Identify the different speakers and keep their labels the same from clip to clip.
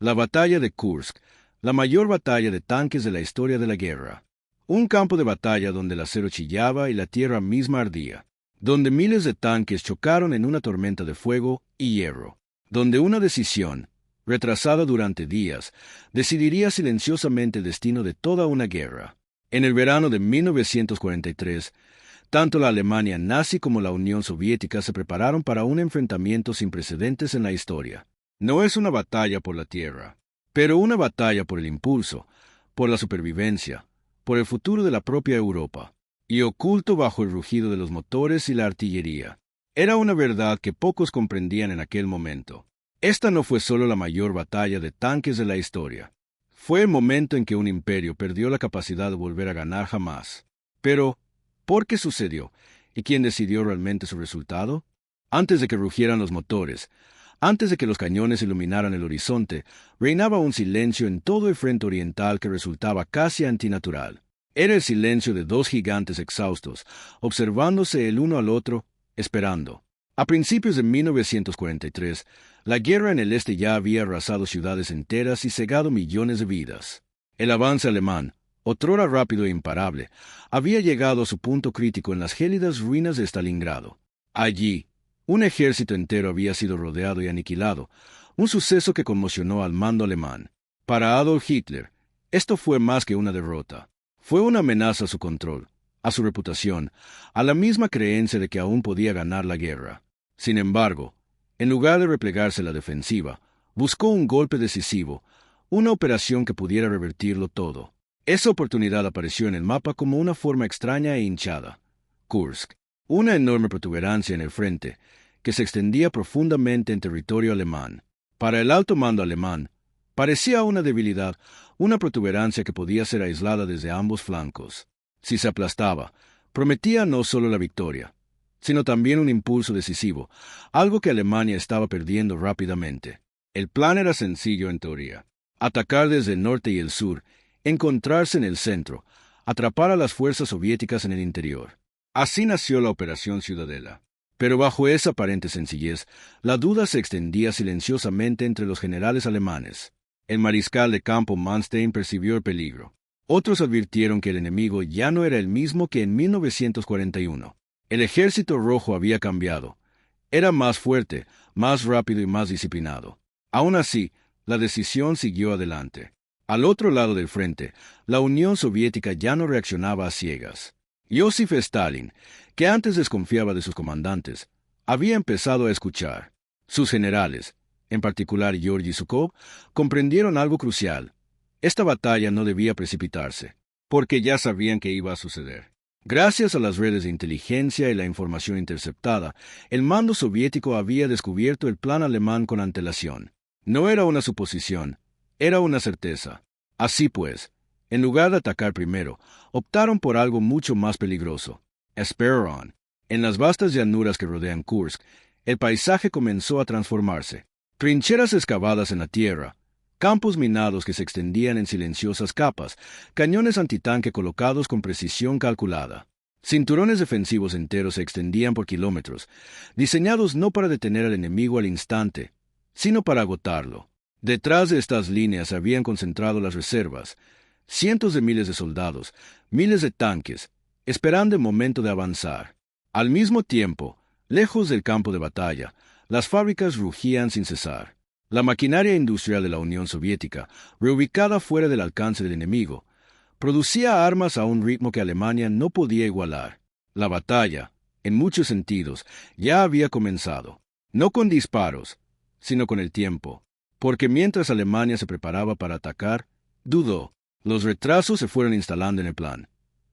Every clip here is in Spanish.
Speaker 1: La batalla de Kursk, la mayor batalla de tanques de la historia de la guerra. Un campo de batalla donde el acero chillaba y la tierra misma ardía, donde miles de tanques chocaron en una tormenta de fuego y hierro, donde una decisión, retrasada durante días, decidiría silenciosamente el destino de toda una guerra. En el verano de 1943, tanto la Alemania nazi como la Unión Soviética se prepararon para un enfrentamiento sin precedentes en la historia. No es una batalla por la tierra, pero una batalla por el impulso, por la supervivencia, por el futuro de la propia Europa, y oculto bajo el rugido de los motores y la artillería. Era una verdad que pocos comprendían en aquel momento. Esta no fue solo la mayor batalla de tanques de la historia. Fue el momento en que un imperio perdió la capacidad de volver a ganar jamás. Pero, ¿por qué sucedió? ¿Y quién decidió realmente su resultado? Antes de que rugieran los motores, antes de que los cañones iluminaran el horizonte, reinaba un silencio en todo el frente oriental que resultaba casi antinatural. Era el silencio de dos gigantes exhaustos, observándose el uno al otro, esperando. A principios de 1943, la guerra en el este ya había arrasado ciudades enteras y cegado millones de vidas. El avance alemán, otrora rápido e imparable, había llegado a su punto crítico en las gélidas ruinas de Stalingrado. Allí, un ejército entero había sido rodeado y aniquilado, un suceso que conmocionó al mando alemán. Para Adolf Hitler, esto fue más que una derrota. Fue una amenaza a su control, a su reputación, a la misma creencia de que aún podía ganar la guerra. Sin embargo, en lugar de replegarse a la defensiva, buscó un golpe decisivo, una operación que pudiera revertirlo todo. Esa oportunidad apareció en el mapa como una forma extraña e hinchada. Kursk, una enorme protuberancia en el frente, que se extendía profundamente en territorio alemán. Para el alto mando alemán, parecía una debilidad, una protuberancia que podía ser aislada desde ambos flancos. Si se aplastaba, prometía no solo la victoria, sino también un impulso decisivo, algo que Alemania estaba perdiendo rápidamente. El plan era sencillo en teoría: atacar desde el norte y el sur, encontrarse en el centro, atrapar a las fuerzas soviéticas en el interior. Así nació la Operación Ciudadela. Pero bajo esa aparente sencillez, la duda se extendía silenciosamente entre los generales alemanes. El mariscal de campo Manstein percibió el peligro. Otros advirtieron que el enemigo ya no era el mismo que en 1941. El ejército rojo había cambiado. Era más fuerte, más rápido y más disciplinado. Aún así, la decisión siguió adelante. Al otro lado del frente, la Unión Soviética ya no reaccionaba a ciegas. Joseph Stalin, que antes desconfiaba de sus comandantes, había empezado a escuchar. Sus generales, en particular Georgy Zhukov, comprendieron algo crucial. Esta batalla no debía precipitarse, porque ya sabían que iba a suceder. Gracias a las redes de inteligencia y la información interceptada, el mando soviético había descubierto el plan alemán con antelación. No era una suposición, era una certeza. Así pues, en lugar de atacar primero, optaron por algo mucho más peligroso: Esperon. En las vastas llanuras que rodean Kursk, el paisaje comenzó a transformarse. Trincheras excavadas en la tierra, campos minados que se extendían en silenciosas capas, cañones antitanque colocados con precisión calculada. Cinturones defensivos enteros se extendían por kilómetros, diseñados no para detener al enemigo al instante, sino para agotarlo. Detrás de estas líneas se habían concentrado las reservas, cientos de miles de soldados, miles de tanques, esperando el momento de avanzar. Al mismo tiempo, lejos del campo de batalla, las fábricas rugían sin cesar. La maquinaria industrial de la Unión Soviética, reubicada fuera del alcance del enemigo, producía armas a un ritmo que Alemania no podía igualar. La batalla, en muchos sentidos, ya había comenzado, no con disparos, sino con el tiempo, porque mientras Alemania se preparaba para atacar, dudó. Los retrasos se fueron instalando en el plan.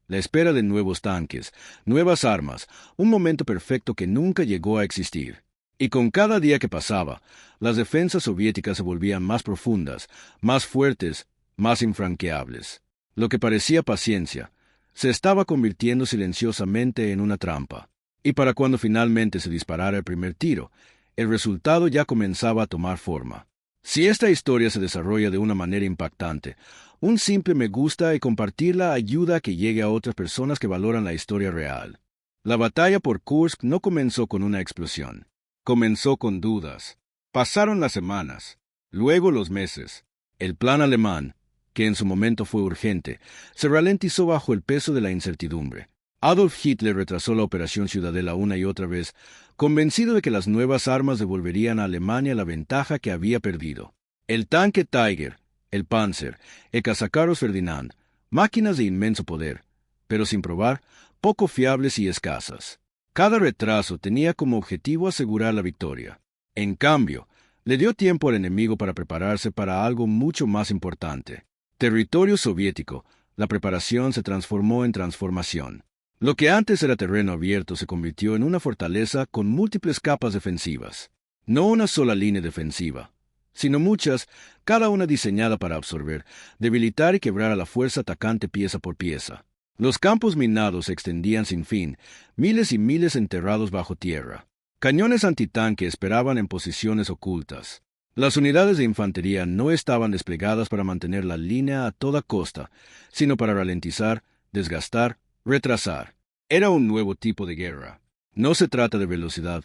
Speaker 1: La espera de nuevos tanques, nuevas armas, un momento perfecto que nunca llegó a existir. Y con cada día que pasaba, las defensas soviéticas se volvían más profundas, más fuertes, más infranqueables. Lo que parecía paciencia, se estaba convirtiendo silenciosamente en una trampa. Y para cuando finalmente se disparara el primer tiro, el resultado ya comenzaba a tomar forma. Si esta historia se desarrolla de una manera impactante, un simple me gusta y compartirla ayuda a que llegue a otras personas que valoran la historia real. La batalla por Kursk no comenzó con una explosión. Comenzó con dudas. Pasaron las semanas. Luego los meses. El plan alemán, que en su momento fue urgente, se ralentizó bajo el peso de la incertidumbre. Adolf Hitler retrasó la Operación Ciudadela una y otra vez, convencido de que las nuevas armas devolverían a Alemania la ventaja que había perdido. El tanque Tiger, el Panzer, el cazacarros Ferdinand, máquinas de inmenso poder, pero sin probar, poco fiables y escasas. Cada retraso tenía como objetivo asegurar la victoria. En cambio, le dio tiempo al enemigo para prepararse para algo mucho más importante. Territorio soviético, la preparación se transformó en transformación. Lo que antes era terreno abierto se convirtió en una fortaleza con múltiples capas defensivas. No una sola línea defensiva, sino muchas, cada una diseñada para absorber, debilitar y quebrar a la fuerza atacante pieza por pieza. Los campos minados se extendían sin fin, miles y miles enterrados bajo tierra. Cañones antitanque esperaban en posiciones ocultas. Las unidades de infantería no estaban desplegadas para mantener la línea a toda costa, sino para ralentizar, desgastar, retrasar. Era un nuevo tipo de guerra. No se trata de velocidad,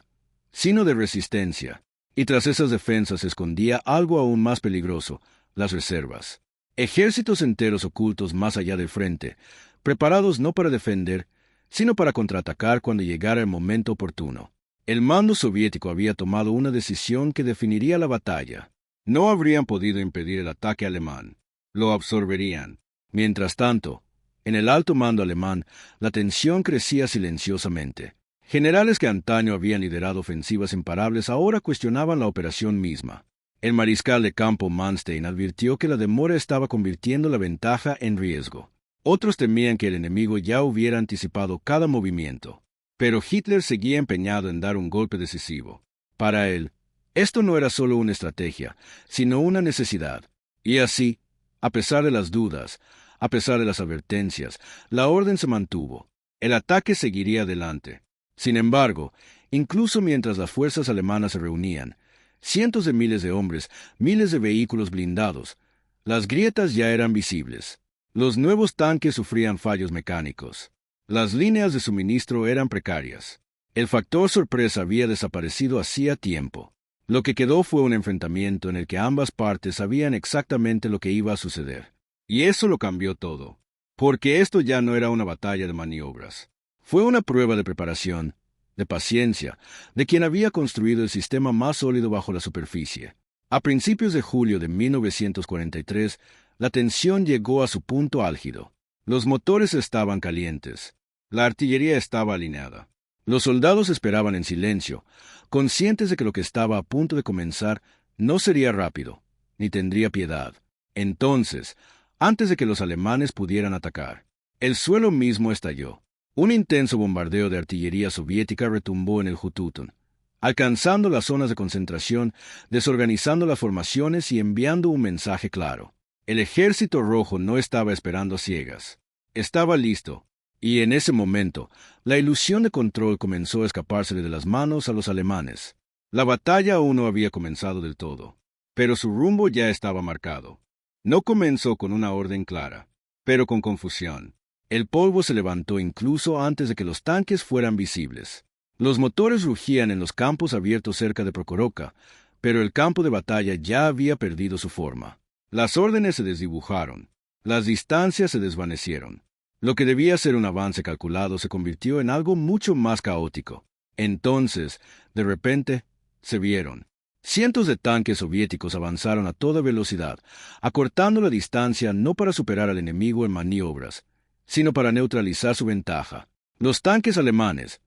Speaker 1: sino de resistencia. Y tras esas defensas se escondía algo aún más peligroso, las reservas. Ejércitos enteros ocultos más allá del frente, preparados no para defender, sino para contraatacar cuando llegara el momento oportuno. El mando soviético había tomado una decisión que definiría la batalla. No habrían podido impedir el ataque alemán. Lo absorberían. Mientras tanto, en el alto mando alemán, la tensión crecía silenciosamente. Generales que antaño habían liderado ofensivas imparables ahora cuestionaban la operación misma. El mariscal de campo Manstein advirtió que la demora estaba convirtiendo la ventaja en riesgo. Otros temían que el enemigo ya hubiera anticipado cada movimiento. Pero Hitler seguía empeñado en dar un golpe decisivo. Para él, esto no era solo una estrategia, sino una necesidad. Y así, a pesar de las dudas, a pesar de las advertencias, la orden se mantuvo. El ataque seguiría adelante. Sin embargo, incluso mientras las fuerzas alemanas se reunían, cientos de miles de hombres, miles de vehículos blindados, las grietas ya eran visibles. Los nuevos tanques sufrían fallos mecánicos. Las líneas de suministro eran precarias. El factor sorpresa había desaparecido hacía tiempo. Lo que quedó fue un enfrentamiento en el que ambas partes sabían exactamente lo que iba a suceder. Y eso lo cambió todo. Porque esto ya no era una batalla de maniobras. Fue una prueba de preparación, de paciencia, de quien había construido el sistema más sólido bajo la superficie. A principios de julio de 1943, la tensión llegó a su punto álgido. Los motores estaban calientes. La artillería estaba alineada. Los soldados esperaban en silencio, conscientes de que lo que estaba a punto de comenzar no sería rápido, ni tendría piedad. Entonces, antes de que los alemanes pudieran atacar, el suelo mismo estalló. Un intenso bombardeo de artillería soviética retumbó en el Jututun, alcanzando las zonas de concentración, desorganizando las formaciones y enviando un mensaje claro. El ejército rojo no estaba esperando a ciegas. Estaba listo. Y en ese momento, la ilusión de control comenzó a escapársele de las manos a los alemanes. La batalla aún no había comenzado del todo, pero su rumbo ya estaba marcado. No comenzó con una orden clara, pero con confusión. El polvo se levantó incluso antes de que los tanques fueran visibles. Los motores rugían en los campos abiertos cerca de Prokhorovka, pero el campo de batalla ya había perdido su forma. Las órdenes se desdibujaron, las distancias se desvanecieron. Lo que debía ser un avance calculado se convirtió en algo mucho más caótico. Entonces, de repente, se vieron. Cientos de tanques soviéticos avanzaron a toda velocidad, acortando la distancia no para superar al enemigo en maniobras, sino para neutralizar su ventaja. Los tanques alemanes,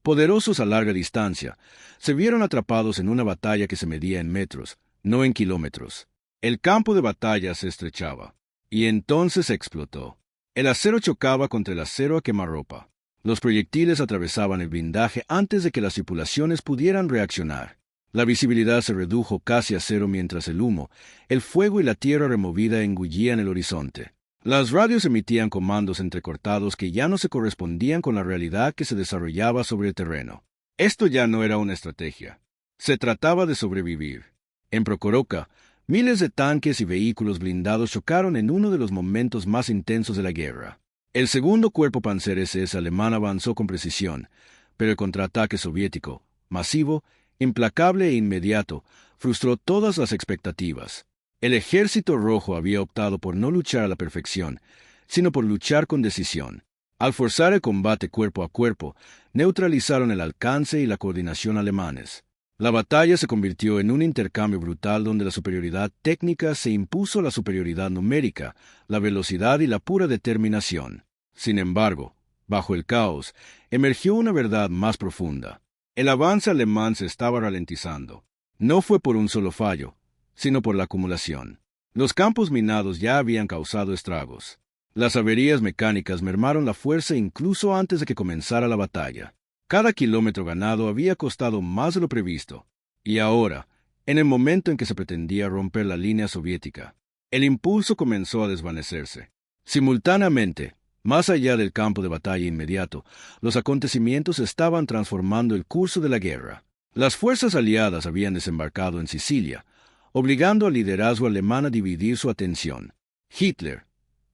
Speaker 1: poderosos a larga distancia, se vieron atrapados en una batalla que se medía en metros, no en kilómetros. El campo de batalla se estrechaba, y entonces explotó. El acero chocaba contra el acero a quemarropa. Los proyectiles atravesaban el blindaje antes de que las tripulaciones pudieran reaccionar. La visibilidad se redujo casi a cero mientras el humo, el fuego y la tierra removida engullían el horizonte. Las radios emitían comandos entrecortados que ya no se correspondían con la realidad que se desarrollaba sobre el terreno. Esto ya no era una estrategia. Se trataba de sobrevivir. En Prokhorovka, miles de tanques y vehículos blindados chocaron en uno de los momentos más intensos de la guerra. El segundo cuerpo Panzer SS alemán avanzó con precisión, pero el contraataque soviético, masivo, implacable e inmediato, frustró todas las expectativas. El Ejército Rojo había optado por no luchar a la perfección, sino por luchar con decisión. Al forzar el combate cuerpo a cuerpo, neutralizaron el alcance y la coordinación alemanes. La batalla se convirtió en un intercambio brutal donde la superioridad técnica se impuso a la superioridad numérica, la velocidad y la pura determinación. Sin embargo, bajo el caos, emergió una verdad más profunda. El avance alemán se estaba ralentizando. No fue por un solo fallo, sino por la acumulación. Los campos minados ya habían causado estragos. Las averías mecánicas mermaron la fuerza incluso antes de que comenzara la batalla. Cada kilómetro ganado había costado más de lo previsto. Y ahora, en el momento en que se pretendía romper la línea soviética, el impulso comenzó a desvanecerse. Simultáneamente, más allá del campo de batalla inmediato, los acontecimientos estaban transformando el curso de la guerra. Las fuerzas aliadas habían desembarcado en Sicilia, obligando al liderazgo alemán a dividir su atención. Hitler,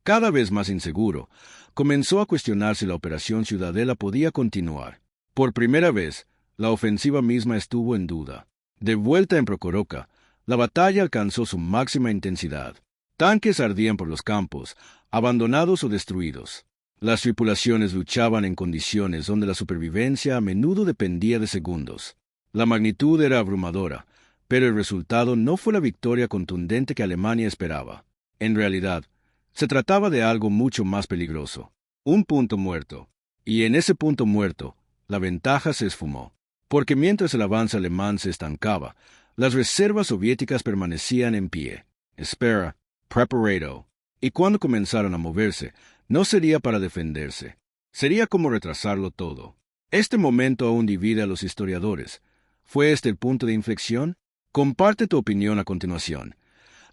Speaker 1: cada vez más inseguro, comenzó a cuestionar si la Operación Ciudadela podía continuar. Por primera vez, la ofensiva misma estuvo en duda. De vuelta en Prokhorovka, la batalla alcanzó su máxima intensidad. Tanques ardían por los campos, abandonados o destruidos. Las tripulaciones luchaban en condiciones donde la supervivencia a menudo dependía de segundos. La magnitud era abrumadora, pero el resultado no fue la victoria contundente que Alemania esperaba. En realidad, se trataba de algo mucho más peligroso. Un punto muerto. Y en ese punto muerto, la ventaja se esfumó. Porque mientras el avance alemán se estancaba, las reservas soviéticas permanecían en pie. Espera, preparado. Y cuando comenzaron a moverse, no sería para defenderse. Sería como retrasarlo todo. Este momento aún divide a los historiadores. ¿Fue este el punto de inflexión? Comparte tu opinión a continuación.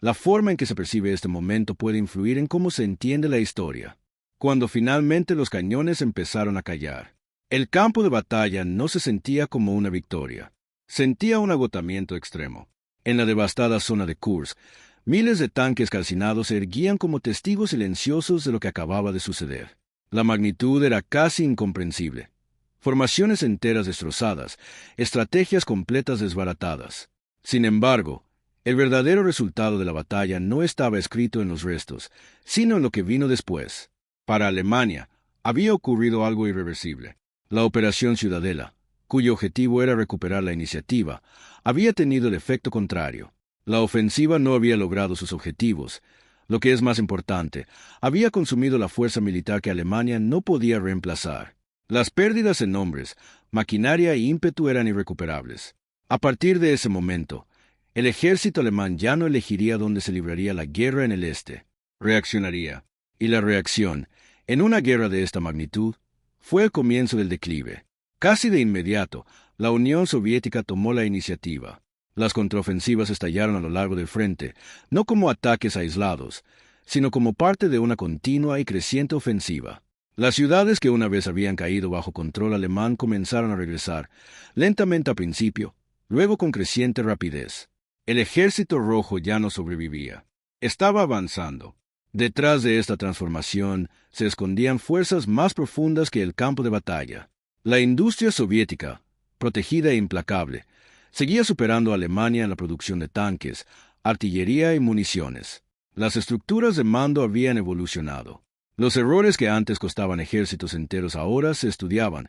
Speaker 1: La forma en que se percibe este momento puede influir en cómo se entiende la historia. Cuando finalmente los cañones empezaron a callar, el campo de batalla no se sentía como una victoria. Sentía un agotamiento extremo. En la devastada zona de Kursk, miles de tanques calcinados se erguían como testigos silenciosos de lo que acababa de suceder. La magnitud era casi incomprensible. Formaciones enteras destrozadas, estrategias completas desbaratadas. Sin embargo, el verdadero resultado de la batalla no estaba escrito en los restos, sino en lo que vino después. Para Alemania, había ocurrido algo irreversible. La Operación Ciudadela, cuyo objetivo era recuperar la iniciativa, había tenido el efecto contrario. La ofensiva no había logrado sus objetivos. Lo que es más importante, había consumido la fuerza militar que Alemania no podía reemplazar. Las pérdidas en hombres, maquinaria e ímpetu eran irrecuperables. A partir de ese momento, el ejército alemán ya no elegiría dónde se libraría la guerra en el este. Reaccionaría. Y la reacción, en una guerra de esta magnitud, fue el comienzo del declive. Casi de inmediato, la Unión Soviética tomó la iniciativa. Las contraofensivas estallaron a lo largo del frente, no como ataques aislados, sino como parte de una continua y creciente ofensiva. Las ciudades que una vez habían caído bajo control alemán comenzaron a regresar, lentamente al principio, luego con creciente rapidez. El Ejército Rojo ya no sobrevivía. Estaba avanzando. Detrás de esta transformación se escondían fuerzas más profundas que el campo de batalla. La industria soviética, protegida e implacable, seguía superando a Alemania en la producción de tanques, artillería y municiones. Las estructuras de mando habían evolucionado. Los errores que antes costaban ejércitos enteros ahora se estudiaban,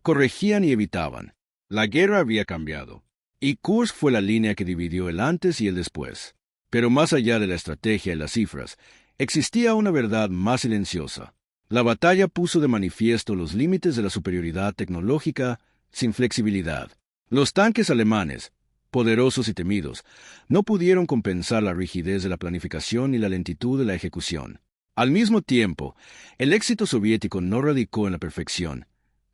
Speaker 1: corregían y evitaban. La guerra había cambiado. Y Kursk fue la línea que dividió el antes y el después. Pero más allá de la estrategia y las cifras, existía una verdad más silenciosa. La batalla puso de manifiesto los límites de la superioridad tecnológica sin flexibilidad. Los tanques alemanes, poderosos y temidos, no pudieron compensar la rigidez de la planificación y la lentitud de la ejecución. Al mismo tiempo, el éxito soviético no radicó en la perfección,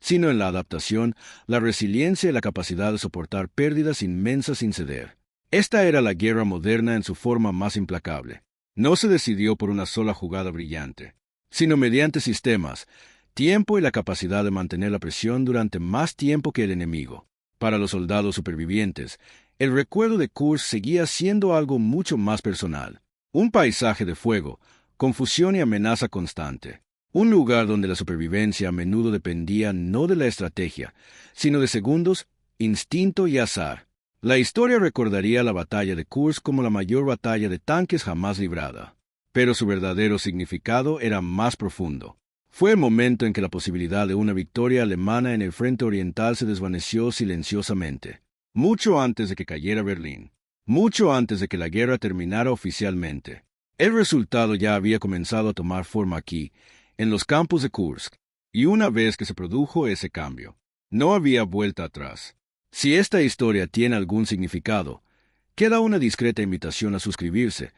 Speaker 1: sino en la adaptación, la resiliencia y la capacidad de soportar pérdidas inmensas sin ceder. Esta era la guerra moderna en su forma más implacable. No se decidió por una sola jugada brillante, sino mediante sistemas, tiempo y la capacidad de mantener la presión durante más tiempo que el enemigo. Para los soldados supervivientes, el recuerdo de Kursk seguía siendo algo mucho más personal. Un paisaje de fuego, confusión y amenaza constante. Un lugar donde la supervivencia a menudo dependía no de la estrategia, sino de segundos, instinto y azar. La historia recordaría la batalla de Kursk como la mayor batalla de tanques jamás librada, pero su verdadero significado era más profundo. Fue el momento en que la posibilidad de una victoria alemana en el frente oriental se desvaneció silenciosamente, mucho antes de que cayera Berlín, mucho antes de que la guerra terminara oficialmente. El resultado ya había comenzado a tomar forma aquí, en los campos de Kursk, y una vez que se produjo ese cambio, no había vuelta atrás. Si esta historia tiene algún significado, queda una discreta invitación a suscribirse,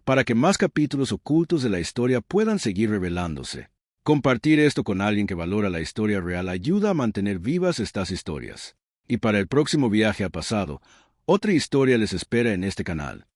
Speaker 1: para que más capítulos ocultos de la historia puedan seguir revelándose. Compartir esto con alguien que valora la historia real ayuda a mantener vivas estas historias. Y para el próximo viaje al pasado, otra historia les espera en este canal.